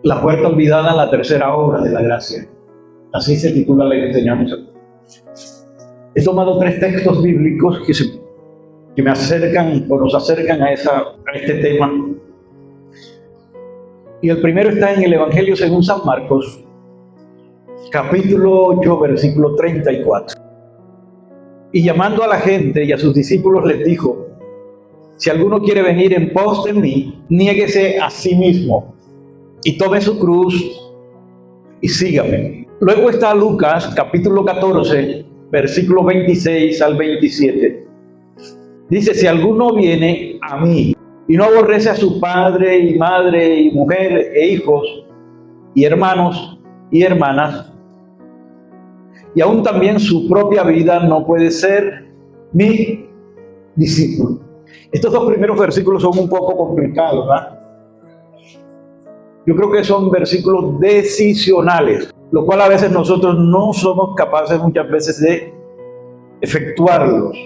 La puerta olvidada, la tercera obra de la gracia. Así se titula la enseñanza. He tomado 3 textos bíblicos que me acercan o nos acercan a este tema. Y el primero está en el Evangelio según San Marcos, capítulo 8, versículo 34. Y llamando a la gente y a sus discípulos les dijo: si alguno quiere venir en pos de mí, niéguese a sí mismo y tome su cruz y sígame. Luego está Lucas, capítulo 14, versículo 26 al 27. Dice: si alguno viene a mí y no aborrece a su padre y madre y mujer e hijos y hermanos y hermanas, y aún también su propia vida, no puede ser mi discípulo. Estos 2 primeros versículos son un poco complicados, ¿verdad? Yo creo que son versículos decisionales, lo cual a veces nosotros no somos capaces muchas veces de efectuarlos.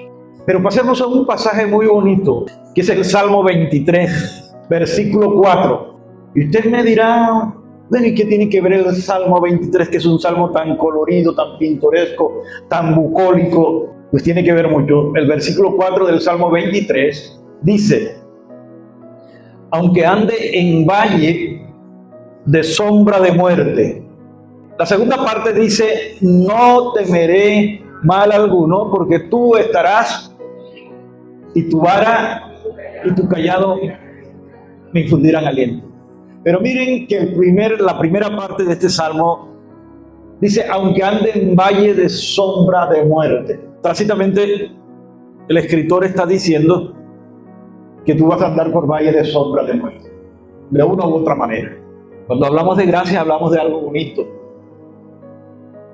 Pero pasemos a un pasaje muy bonito, que es el Salmo 23, versículo 4. Y usted me dirá: bueno, ¿y qué tiene que ver el Salmo 23, que es un salmo tan colorido, tan pintoresco, tan bucólico? Pues tiene que ver mucho. El versículo 4 del Salmo 23 dice: aunque ande en valle de sombra de muerte. La segunda parte dice: no temeré mal alguno, porque tú estarás, y tu vara y tu callado me infundirán aliento. Pero miren que la primera parte de este salmo dice: aunque ande en valle de sombra de muerte. Tácitamente el escritor está diciendo que tú vas a andar por valle de sombra de muerte, de una u otra manera. Cuando hablamos de gracia, hablamos de algo bonito,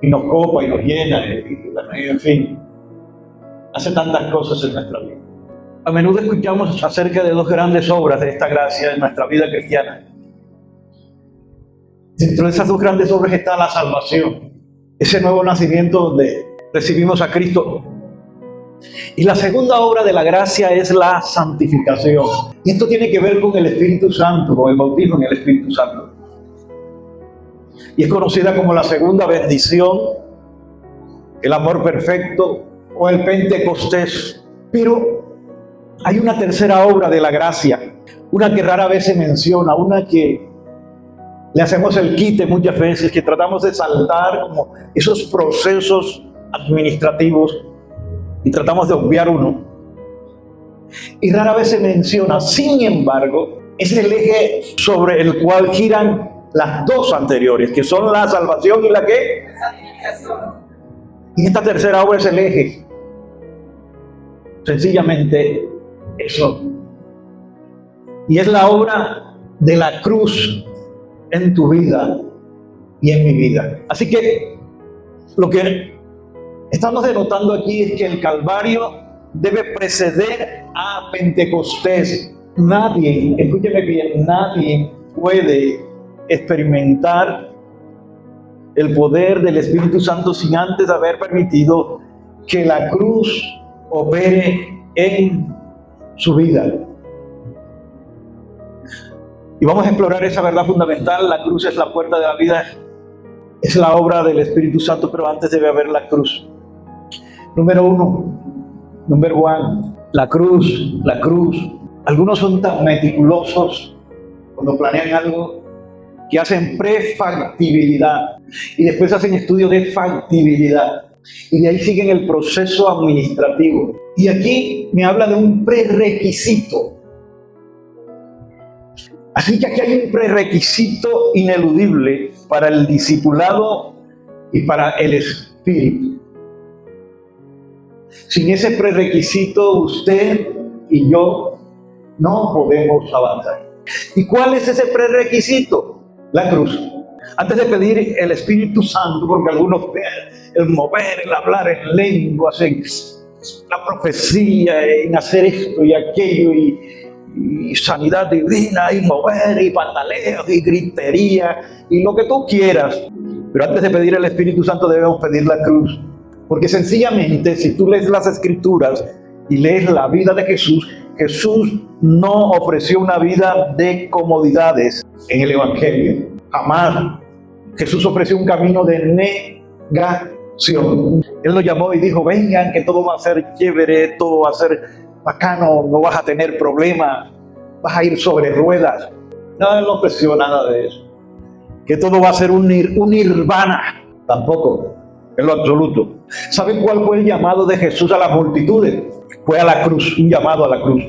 y nos copa y nos llena, y en fin, hace tantas cosas en nuestra vida. A menudo escuchamos acerca de 2 grandes obras de esta gracia en nuestra vida cristiana. Dentro de esas 2 grandes obras está la salvación, ese nuevo nacimiento donde recibimos a Cristo. Y la segunda obra de la gracia es la santificación. Y esto tiene que ver con el Espíritu Santo, con el bautismo en el Espíritu Santo. Y es conocida como la segunda bendición, el amor perfecto o el Pentecostés. Pero hay una tercera obra de la gracia, una que rara vez se menciona, una que le hacemos el quite muchas veces, que tratamos de saltar como esos procesos administrativos y tratamos de obviar uno. Y rara vez se menciona. Sin embargo, es el eje sobre el cual giran las 2 anteriores, que son la salvación y la ¿qué? Y esta tercera obra es el eje. Sencillamente eso. Y es la obra de la cruz en tu vida y en mi vida. Así que lo que estamos denotando aquí es que el Calvario debe preceder a Pentecostés. Nadie, escúcheme bien, nadie puede experimentar el poder del Espíritu Santo sin antes haber permitido que la cruz opere en su vida. Y vamos a explorar esa verdad fundamental. La cruz es la puerta de la vida, es la obra del Espíritu Santo, pero antes debe haber la cruz. Número 1, la cruz. Algunos son tan meticulosos cuando planean algo que hacen prefactibilidad y después hacen estudio de factibilidad. Y de ahí siguen el proceso administrativo. Y aquí me habla de un prerequisito. Así que aquí hay un prerequisito ineludible para el discipulado y para el Espíritu. Sin ese prerequisito, usted y yo no podemos avanzar. ¿Y cuál es ese prerequisito? La cruz. Antes de pedir el Espíritu Santo, porque algunos el mover, el hablar en lenguas, en la profecía, en hacer esto y aquello, y sanidad divina, y mover, y pataleos, y gritería, y lo que tú quieras. Pero antes de pedir el Espíritu Santo debemos pedir la cruz. Porque sencillamente, si tú lees las Escrituras y lees la vida de Jesús, Jesús no ofreció una vida de comodidades en el Evangelio. Jamás. Jesús ofreció un camino de negación. Él lo llamó y dijo, vengan, que todo va a ser chévere, todo va a ser bacano, no vas a tener problemas, vas a ir sobre ruedas. No, él no ofreció nada de eso. Que todo va a ser un nirvana. Tampoco, en lo absoluto. ¿Saben cuál fue el llamado de Jesús a las multitudes? Fue a la cruz, un llamado a la cruz.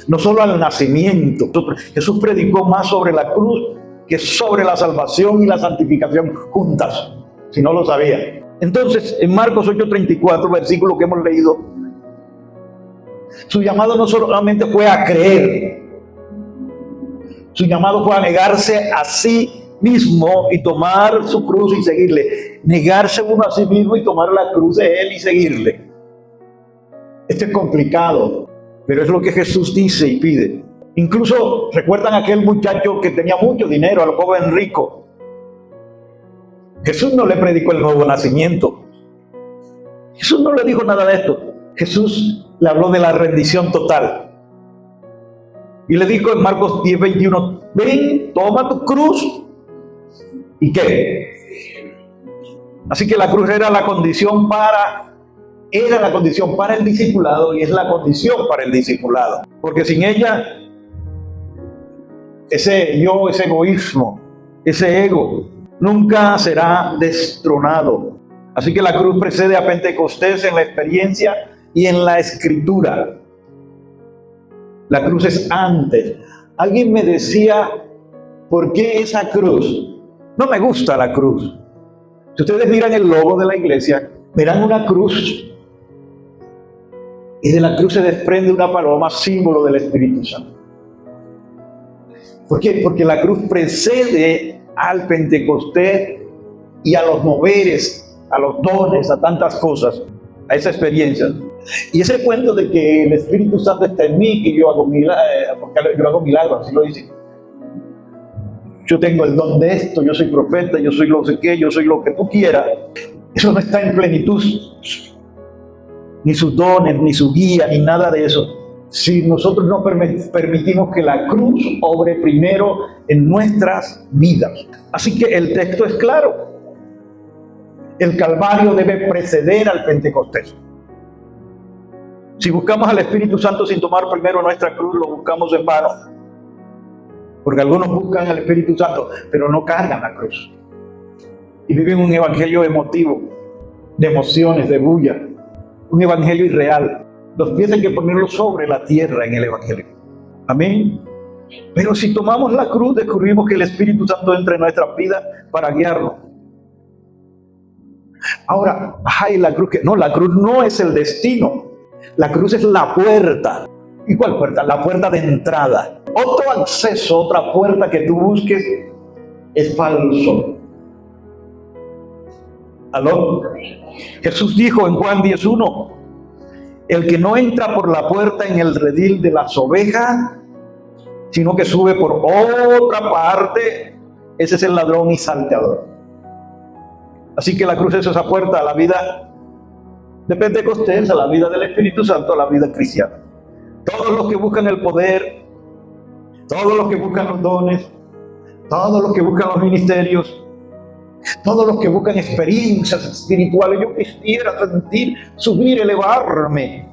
No solo al nacimiento. Jesús predicó más sobre la cruz que sobre la salvación y la santificación juntas, si no lo sabía. Entonces, en Marcos 8:34, versículo que hemos leído, su llamado no solamente fue a creer, su llamado fue a negarse a sí mismo y tomar su cruz y seguirle. Negarse uno a sí mismo y tomar la cruz de él y seguirle. Esto es complicado, pero es lo que Jesús dice y pide. Incluso, ¿recuerdan aquel muchacho que tenía mucho dinero, al joven rico? Jesús no le predicó el nuevo nacimiento. Jesús no le dijo nada de esto. Jesús le habló de la rendición total. Y le dijo en Marcos 10:21, ven, toma tu cruz. ¿Y qué? Así que la cruz era la condición para el discipulado y es la condición para el discipulado. Porque sin ella, ese yo, ese egoísmo, ese ego, nunca será destronado. Así que la cruz precede a Pentecostés en la experiencia y en la escritura. La cruz es antes. Alguien me decía, ¿por qué esa cruz? No me gusta la cruz. Si ustedes miran el logo de la iglesia, verán una cruz. Y de la cruz se desprende una paloma, símbolo del Espíritu Santo. ¿Por qué? Porque la cruz precede al Pentecostés y a los moveres, a los dones, a tantas cosas, a esa experiencia. Y ese cuento de que el Espíritu Santo está en mí, que yo hago milagros, así lo dice. Yo tengo el don de esto, yo soy profeta, yo soy lo sé qué, yo soy lo que tú quieras. Eso no está en plenitud. Ni sus dones, ni su guía, ni nada de eso. Si nosotros no permitimos que la cruz obre primero en nuestras vidas. Así que el texto es claro. El Calvario debe preceder al Pentecostés. Si buscamos al Espíritu Santo sin tomar primero nuestra cruz, lo buscamos en vano. Porque algunos buscan al Espíritu Santo, pero no cargan la cruz. Y viven un evangelio emotivo, de emociones, de bulla. Un evangelio irreal. Los pies hay que ponerlo sobre la tierra en el evangelio. Amén. Pero si tomamos la cruz, descubrimos que el Espíritu Santo entra en nuestras vidas para guiarnos. Ahora, la cruz no es el destino. La cruz es la puerta. ¿Y cuál puerta? La puerta de entrada. Otro acceso, otra puerta que tú busques es falso. ¿Aló? Jesús dijo en Juan 10:1, el que no entra por la puerta en el redil de las ovejas, sino que sube por otra parte, ese es el ladrón y salteador. Así que la cruz es esa puerta a la vida de Pentecostés, a la vida del Espíritu Santo, a la vida cristiana. Todos los que buscan el poder, todos los que buscan los dones, todos los que buscan los ministerios, todos los que buscan experiencias espirituales, yo quisiera sentir, subir, elevarme,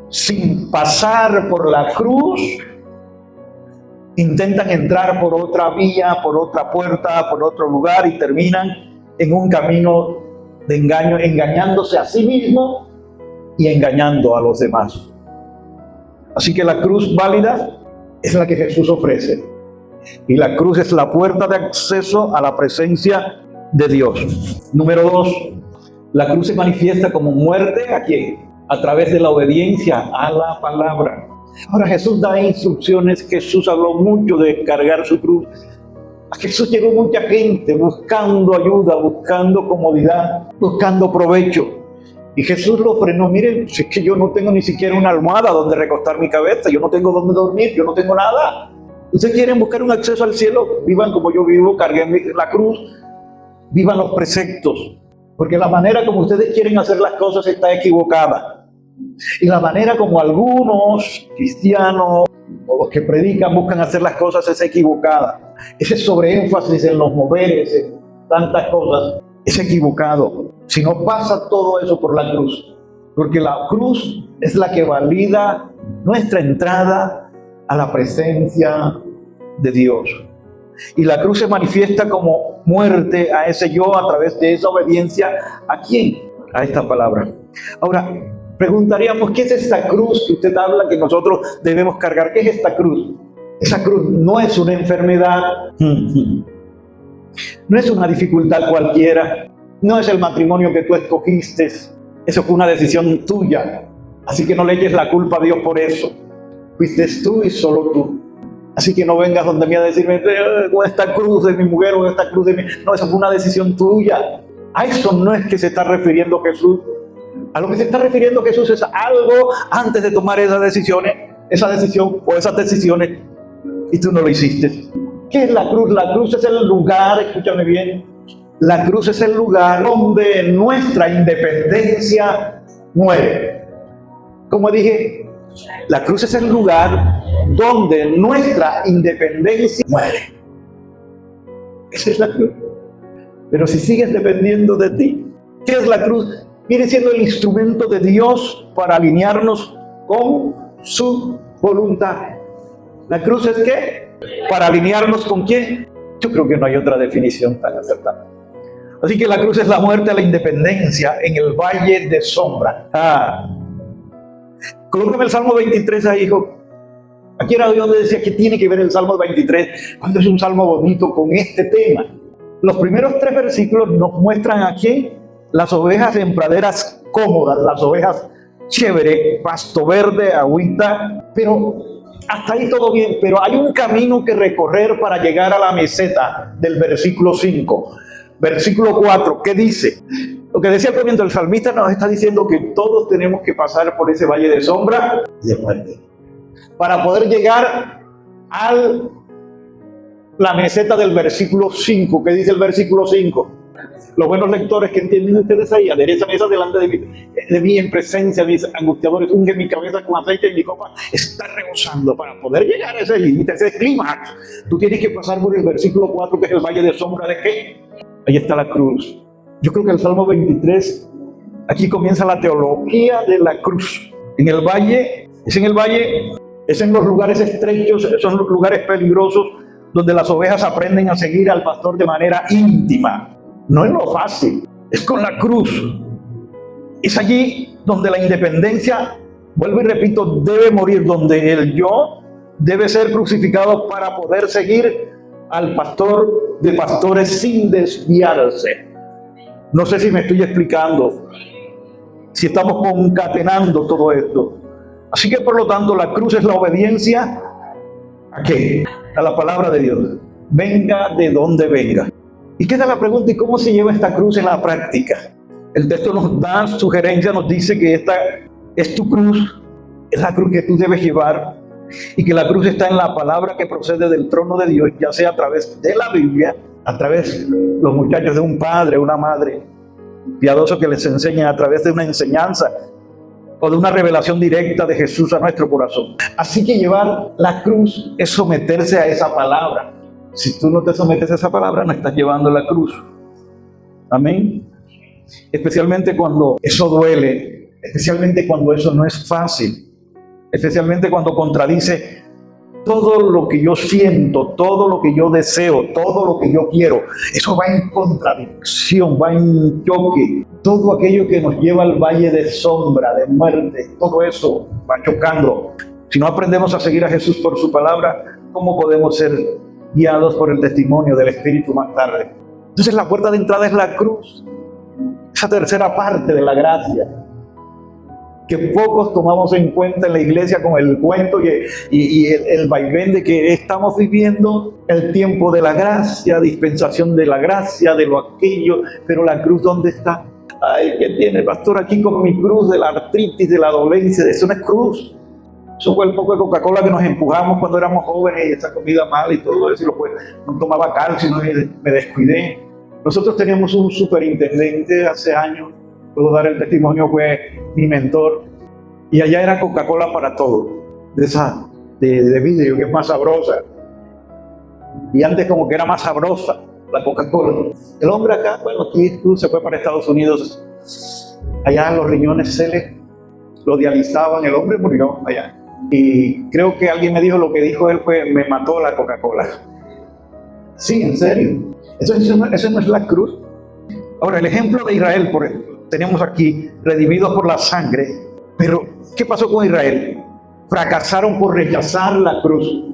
sin pasar por la cruz, intentan entrar por otra vía, por otra puerta, por otro lugar y terminan en un camino de engaño, engañándose a sí mismo y engañando a los demás. Así que la cruz válida es la que Jesús ofrece. Y la cruz es la puerta de acceso a la presencia de Dios. Número 2, la cruz se manifiesta como muerte ¿a quién? A través de la obediencia a la palabra. Ahora Jesús da instrucciones. Jesús habló mucho de cargar su cruz. A Jesús llegó mucha gente buscando ayuda, buscando comodidad, buscando provecho. Y Jesús lo frenó. Miren, es que yo no tengo ni siquiera una almohada donde recostar mi cabeza. Yo no tengo donde dormir, yo no tengo nada. ¿Ustedes quieren buscar un acceso al cielo? Vivan como yo vivo, carguen la cruz, vivan los preceptos. Porque la manera como ustedes quieren hacer las cosas está equivocada. Y la manera como algunos cristianos o los que predican buscan hacer las cosas es equivocada. ese sobreénfasis en los moveres, en tantas cosas, es equivocado. Si no pasa todo eso por la cruz, porque la cruz es la que valida nuestra entrada a la presencia de Dios. Y la cruz se manifiesta como muerte a ese yo a través de esa obediencia. ¿A quién? A esta palabra. Ahora, preguntaríamos, ¿qué es esta cruz que usted habla que nosotros debemos cargar? ¿Qué es esta cruz? Esa cruz no es una enfermedad, no es una dificultad cualquiera, no es el matrimonio que tú escogiste, eso fue una decisión tuya, así que no le eches la culpa a Dios por eso, fuiste tú y solo tú. Así que no vengas donde mí a decirme, con esta cruz de mi mujer o esta cruz de mi... No, eso fue una decisión tuya. A eso no es que se está refiriendo Jesús. A lo que se está refiriendo Jesús es algo antes de tomar esa decisión o esas decisiones, y tú no lo hiciste. ¿Qué es la cruz? La cruz es el lugar, escúchame bien, la cruz es el lugar donde nuestra independencia muere. Como dije, la cruz es el lugar donde nuestra independencia muere. Esa es la cruz. Pero si sigues dependiendo de ti, ¿qué es la cruz? Viene siendo el instrumento de Dios para alinearnos con su voluntad. ¿La cruz es qué? ¿Para alinearnos con quién? Yo creo que no hay otra definición tan acertada. Así que la cruz es la muerte a la independencia en el valle de sombra. Colócame el Salmo 23 ahí, hijo. Aquí era donde decía que tiene que ver el Salmo 23, cuando es un salmo bonito con este tema. Los primeros 3 versículos nos muestran aquí las ovejas en praderas cómodas, las ovejas chévere, pasto verde, agüita, pero hasta ahí todo bien, pero hay un camino que recorrer para llegar a la meseta del versículo 5. Versículo 4, ¿qué dice? Lo que decía el comienzo, el salmista nos está diciendo que todos tenemos que pasar por ese valle de sombra y de muerte para poder llegar a la meseta del versículo 5. ¿Qué dice el versículo 5? Los buenos lectores que entienden ustedes ahí, adereza mesa delante de mí en presencia de mis angustiadores, unge mi cabeza con aceite y mi copa está rebosando. Para poder llegar a ese límite, ese clímax, tú tienes que pasar por el versículo 4, que es el valle de sombra de ¿qué? Ahí está la cruz. Yo creo que el Salmo 23, aquí comienza la teología de la cruz. En el valle, es en los lugares estrechos, son los lugares peligrosos donde las ovejas aprenden a seguir al pastor de manera íntima. No es lo fácil, es con la cruz. Es allí donde la independencia, vuelvo y repito, debe morir, donde el yo debe ser crucificado para poder seguir al pastor de pastores sin desviarse. No sé si me estoy explicando, si estamos concatenando todo esto. Así que por lo tanto la cruz es la obediencia ¿a qué? A la palabra de Dios. Venga de donde venga. Y queda la pregunta, ¿y cómo se lleva esta cruz en la práctica? El texto nos da sugerencia, nos dice que esta es tu cruz, es la cruz que tú debes llevar, y que la cruz está en la palabra que procede del trono de Dios, ya sea a través de la Biblia, a través de los muchachos de un padre, una madre piadoso que les enseñen, a través de una enseñanza o de una revelación directa de Jesús a nuestro corazón. Así que llevar la cruz es someterse a esa palabra. Si tú no te sometes a esa palabra, no estás llevando la cruz. Amén. Especialmente cuando eso duele, especialmente cuando eso no es fácil, especialmente cuando contradice todo lo que yo siento, todo lo que yo deseo, todo lo que yo quiero. Eso va en contradicción, va en choque. Todo aquello que nos lleva al valle de sombra, de muerte, todo eso va chocando. Si no aprendemos a seguir a Jesús por su palabra, ¿cómo podemos ser guiados por el testimonio del Espíritu más tarde? Entonces la puerta de entrada es la cruz, esa tercera parte de la gracia, que pocos tomamos en cuenta en la iglesia con el cuento y el vaivén de que estamos viviendo el tiempo de la gracia, dispensación de la gracia, de lo aquello, pero la cruz, ¿dónde está? Ay, ¿qué tiene, pastor, aquí con mi cruz de la artritis, de la dolencia? Eso no es cruz. Eso fue el poco de Coca-Cola que nos empujamos cuando éramos jóvenes y esa comida mala y todo eso, no tomaba calcio, no me descuidé. Nosotros teníamos un superintendente hace años, puedo dar el testimonio, fue mi mentor, y allá era Coca-Cola para todo, de esa de vidrio que es más sabrosa. Y antes como que era más sabrosa la Coca-Cola. El hombre acá, bueno, aquí tú se fue para Estados Unidos. Allá los riñones lo dializaban, el hombre murió allá. Y creo que alguien me dijo, lo que dijo él fue, me mató la Coca-Cola. Sí, en serio. Eso no es la cruz. Ahora, el ejemplo de Israel, tenemos aquí, redimidos por la sangre. Pero, ¿qué pasó con Israel? Fracasaron por rechazar la cruz.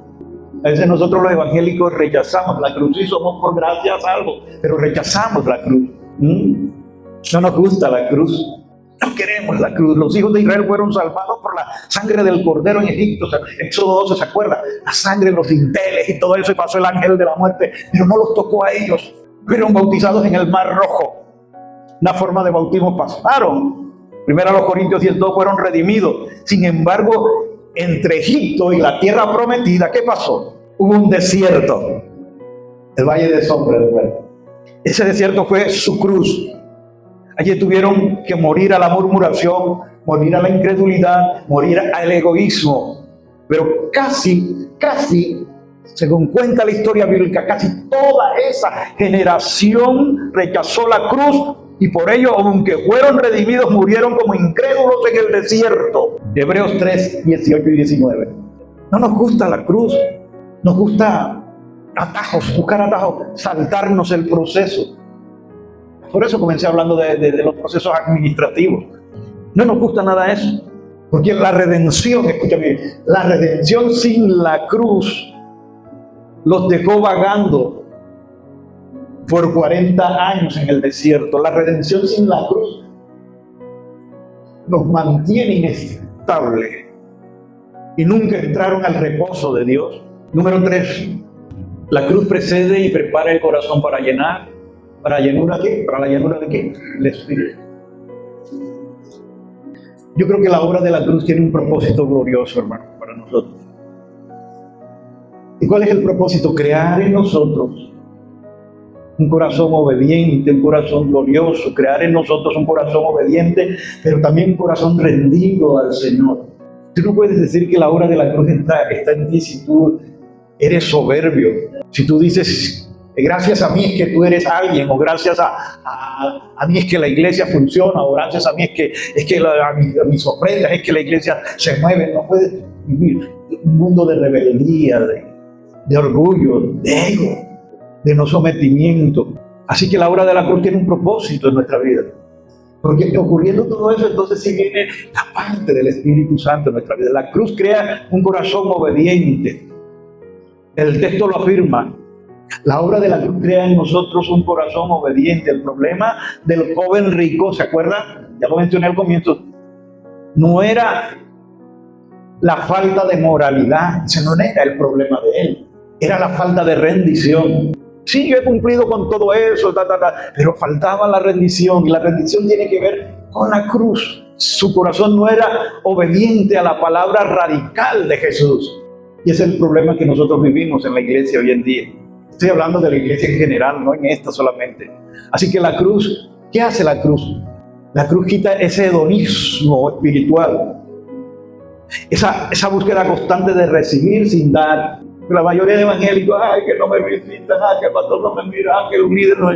A veces nosotros los evangélicos rechazamos la cruz. Sí, somos por gracia salvos, pero rechazamos la cruz. No nos gusta la cruz. No queremos la cruz. Los hijos de Israel fueron salvados por la sangre del Cordero en Egipto. Éxodo 12, ¿se acuerda? La sangre, los dinteles y todo eso, y pasó el ángel de la muerte, pero no los tocó a ellos. Fueron bautizados en el Mar Rojo. Una forma de bautismo pasaron. Primero los Corintios 10:2 fueron redimidos. Sin embargo, entre Egipto y la tierra prometida, ¿qué pasó? Hubo un desierto. El valle de sombra de muerte. Ese desierto fue su cruz. Allí tuvieron que morir a la murmuración, morir a la incredulidad, morir al egoísmo. Pero casi, según cuenta la historia bíblica, casi toda esa generación rechazó la cruz y por ello, aunque fueron redimidos, murieron como incrédulos en el desierto. Hebreos 3, 18 y 19. No nos gusta la cruz, nos gusta atajos, buscar atajos, saltarnos el proceso. Por eso comencé hablando de los procesos administrativos. No nos gusta nada eso. Porque la redención, escúchame, la redención sin la cruz los dejó vagando por 40 años en el desierto. La redención sin la cruz nos mantiene inestables y nunca entraron al reposo de Dios. Número 3, la cruz precede y prepara el corazón para llenar. ¿Para llenura qué? ¿Para la llenura de qué? El Espíritu. Yo creo que la obra de la cruz tiene un propósito glorioso, hermano, para nosotros. ¿Y cuál es el propósito? Crear en nosotros un corazón obediente, un corazón glorioso, crear en nosotros un corazón obediente, pero también un corazón rendido al Señor. Tú no puedes decir que la obra de la cruz está en ti si tú eres soberbio, si tú dices, gracias a mí es que tú eres alguien, o gracias a mí es que la iglesia funciona, o gracias a mí es que a mis ofrendas es que la iglesia se mueve. No puedes vivir un mundo de rebeldía, de orgullo, de ego, de no sometimiento. Así que la obra de la cruz tiene un propósito en nuestra vida. Porque ocurriendo todo eso, entonces sí viene la parte del Espíritu Santo en nuestra vida. La cruz crea un corazón obediente. El texto lo afirma. La obra de la cruz crea en nosotros un corazón obediente. El problema del joven rico, ¿se acuerdan? Ya lo mencioné al comienzo. No era la falta de moralidad, ese no era el problema de él. Era la falta de rendición. Sí, yo he cumplido con todo eso, pero faltaba la rendición. Y la rendición tiene que ver con la cruz. Su corazón no era obediente a la palabra radical de Jesús. Y ese es el problema que nosotros vivimos en la iglesia hoy en día. Estoy hablando de la iglesia en general, no en esta solamente. Así que la cruz, ¿qué hace la cruz? La cruz quita ese hedonismo espiritual. Esa búsqueda constante de recibir sin dar. La mayoría de evangélicos, que no me visitan, que el pastor no me mira, que el líder no...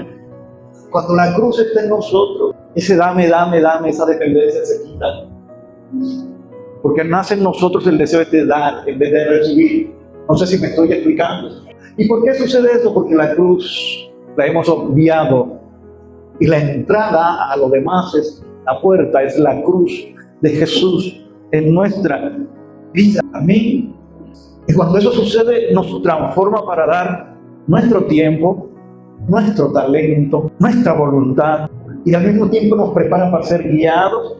Cuando la cruz está en nosotros, ese dame, esa dependencia se quita. Porque nace en nosotros el deseo de dar en vez de recibir. No sé si me estoy explicando. ¿Y por qué sucede eso? Porque la cruz la hemos obviado. Y la entrada a lo demás la puerta es la cruz de Jesús en nuestra vida. Amén. Y cuando eso sucede, nos transforma para dar nuestro tiempo, nuestro talento, nuestra voluntad. Y al mismo tiempo nos prepara para ser guiados,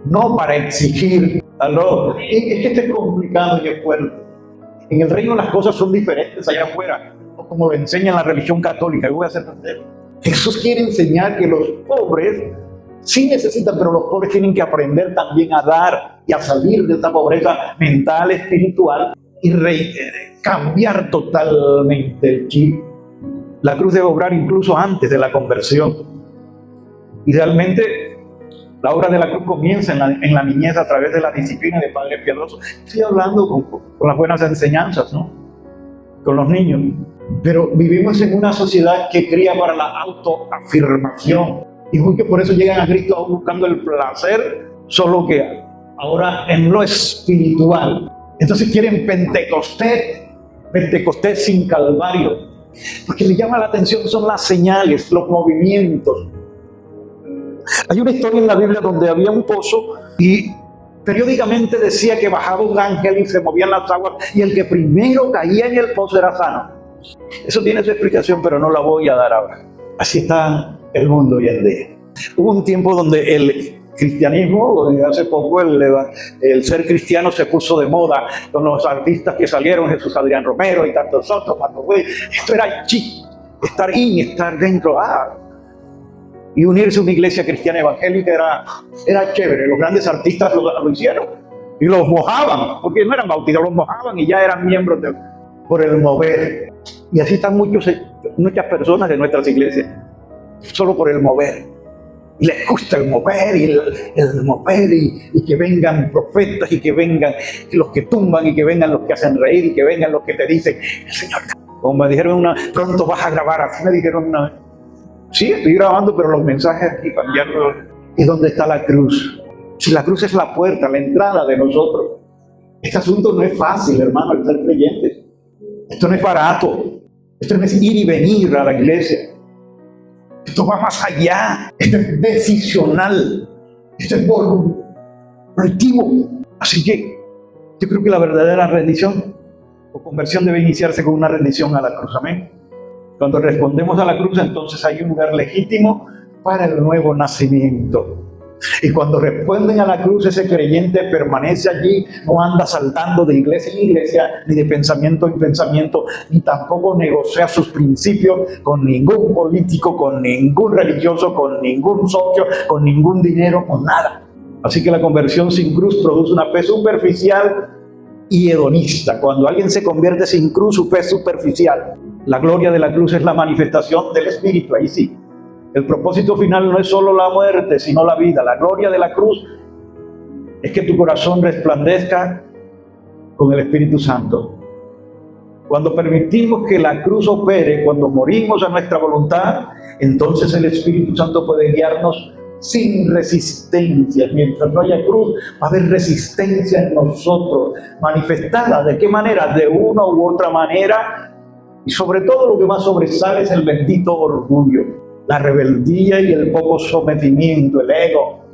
no para exigir. ¿Aló? Es que esto es complicado y es fuerte. En el reino las cosas son diferentes allá afuera, como lo enseña la religión católica. Yo voy a hacer entender. Jesús quiere enseñar que los pobres sí necesitan, pero los pobres tienen que aprender también a dar y a salir de esta pobreza mental, espiritual y cambiar totalmente el chip. La cruz debe obrar incluso antes de la conversión. Y realmente la obra de la cruz comienza en la niñez a través de la disciplina de padres piadosos. Estoy hablando con las buenas enseñanzas, ¿no? Con los niños. Pero vivimos en una sociedad que cría para la autoafirmación. Y muchos por eso llegan a Cristo buscando el placer, solo que ahora en lo espiritual. Entonces quieren Pentecostés sin Calvario. Lo que le llama la atención son las señales, los movimientos. Hay una historia en la Biblia donde había un pozo y periódicamente decía que bajaba un ángel y se movían las aguas y el que primero caía en el pozo era sano. Eso tiene su explicación, pero no la voy a dar ahora. Así está el mundo hoy en día. Hubo un tiempo donde el cristianismo, hace poco el ser cristiano se puso de moda con los artistas que salieron, Jesús Adrián Romero y tantos otros, Marco Güey. Esto era chic, estar dentro, y unirse a una iglesia cristiana evangélica era chévere. Los grandes artistas lo hicieron y los mojaban, porque no eran bautizados, los mojaban y ya eran miembros por el mover. Y así están muchas personas de nuestras iglesias, solo por el mover. Y les gusta el mover y que vengan profetas y que vengan los que tumban y que vengan los que hacen reír y que vengan los que te dicen, el Señor, como me dijeron pronto vas a grabar, así me dijeron una vez. Sí, estoy grabando, pero los mensajes aquí cambiaron. ¿Y dónde está la cruz? Si la cruz es la puerta, la entrada de nosotros. Este asunto no es fácil, hermano, el ser creyente. Esto no es barato. Esto no es ir y venir a la iglesia. Esto va más allá. Esto es decisional. Esto es voluntario. Así que yo creo que la verdadera rendición o conversión debe iniciarse con una rendición a la cruz. Amén. Cuando respondemos a la cruz, entonces hay un lugar legítimo para el nuevo nacimiento. Y cuando responden a la cruz, ese creyente permanece allí, no anda saltando de iglesia en iglesia, ni de pensamiento en pensamiento, ni tampoco negocia sus principios con ningún político, con ningún religioso, con ningún socio, con ningún dinero, con nada. Así que la conversión sin cruz produce una fe superficial y hedonista. Cuando alguien se convierte sin cruz, su fe es superficial. La gloria de la cruz es la manifestación del Espíritu, ahí sí. El propósito final no es solo la muerte, sino la vida. La gloria de la cruz es que tu corazón resplandezca con el Espíritu Santo. Cuando permitimos que la cruz opere, cuando morimos a nuestra voluntad, entonces el Espíritu Santo puede guiarnos sin resistencia. Mientras no haya cruz, va a haber resistencia en nosotros, manifestada. ¿De qué manera? De una u otra manera. Y sobre todo lo que más sobresale es el bendito orgullo, la rebeldía y el poco sometimiento, el ego.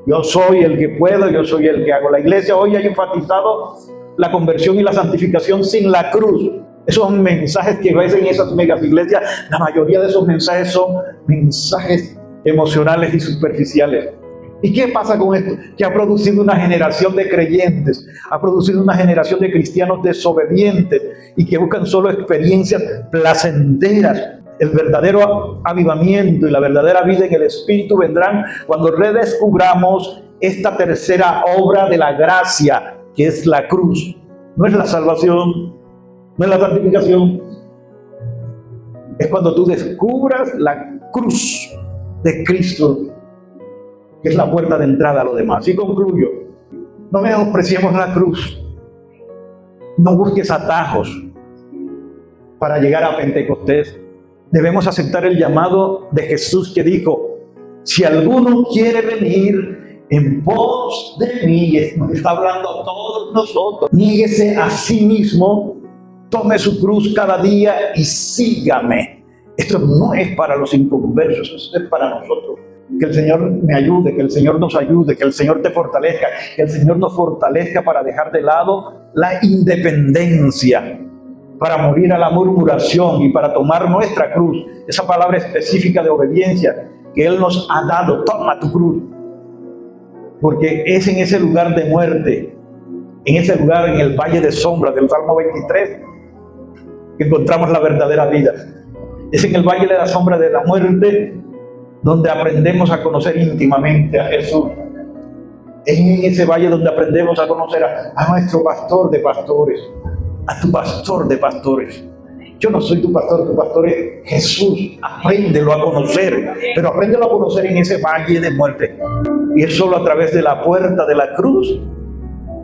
Yo soy el que puedo, yo soy el que hago. La iglesia hoy ha enfatizado la conversión y la santificación sin la cruz. Esos mensajes que ves en esas megas iglesias, la mayoría de esos mensajes son mensajes emocionales y superficiales. ¿Y qué pasa con esto? Que ha producido una generación de creyentes, ha producido una generación de cristianos desobedientes y que buscan solo experiencias placenteras. El verdadero avivamiento y la verdadera vida en el Espíritu vendrán cuando redescubramos esta tercera obra de la gracia, que es la cruz. No es la salvación, no es la santificación. Es cuando tú descubras la cruz de Cristo, que es la puerta de entrada a lo demás. Y concluyo, no menospreciemos la cruz. No busques atajos para llegar a Pentecostés. Debemos aceptar el llamado de Jesús que dijo, si alguno quiere venir en pos de mí, nos está hablando a todos nosotros, niéguese a sí mismo, tome su cruz cada día y sígame. Esto no es para los inconversos, esto es para nosotros. Que el Señor me ayude, que el Señor nos ayude, que el Señor te fortalezca, que el Señor nos fortalezca para dejar de lado la independencia, para morir a la murmuración y para tomar nuestra cruz, esa palabra específica de obediencia que Él nos ha dado. Toma tu cruz, porque es en ese lugar de muerte, en ese lugar, en el valle de sombras del Salmo 23, que encontramos la verdadera vida. Es en el valle de la sombra de la muerte donde aprendemos a conocer íntimamente a Jesús. Es en ese valle donde aprendemos a conocer a nuestro pastor de pastores, a tu pastor de pastores. Yo no soy tu pastor es Jesús. Apréndelo a conocer, pero apréndelo a conocer en ese valle de muerte. Y es solo a través de la puerta de la cruz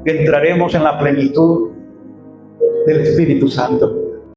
que entraremos en la plenitud del Espíritu Santo.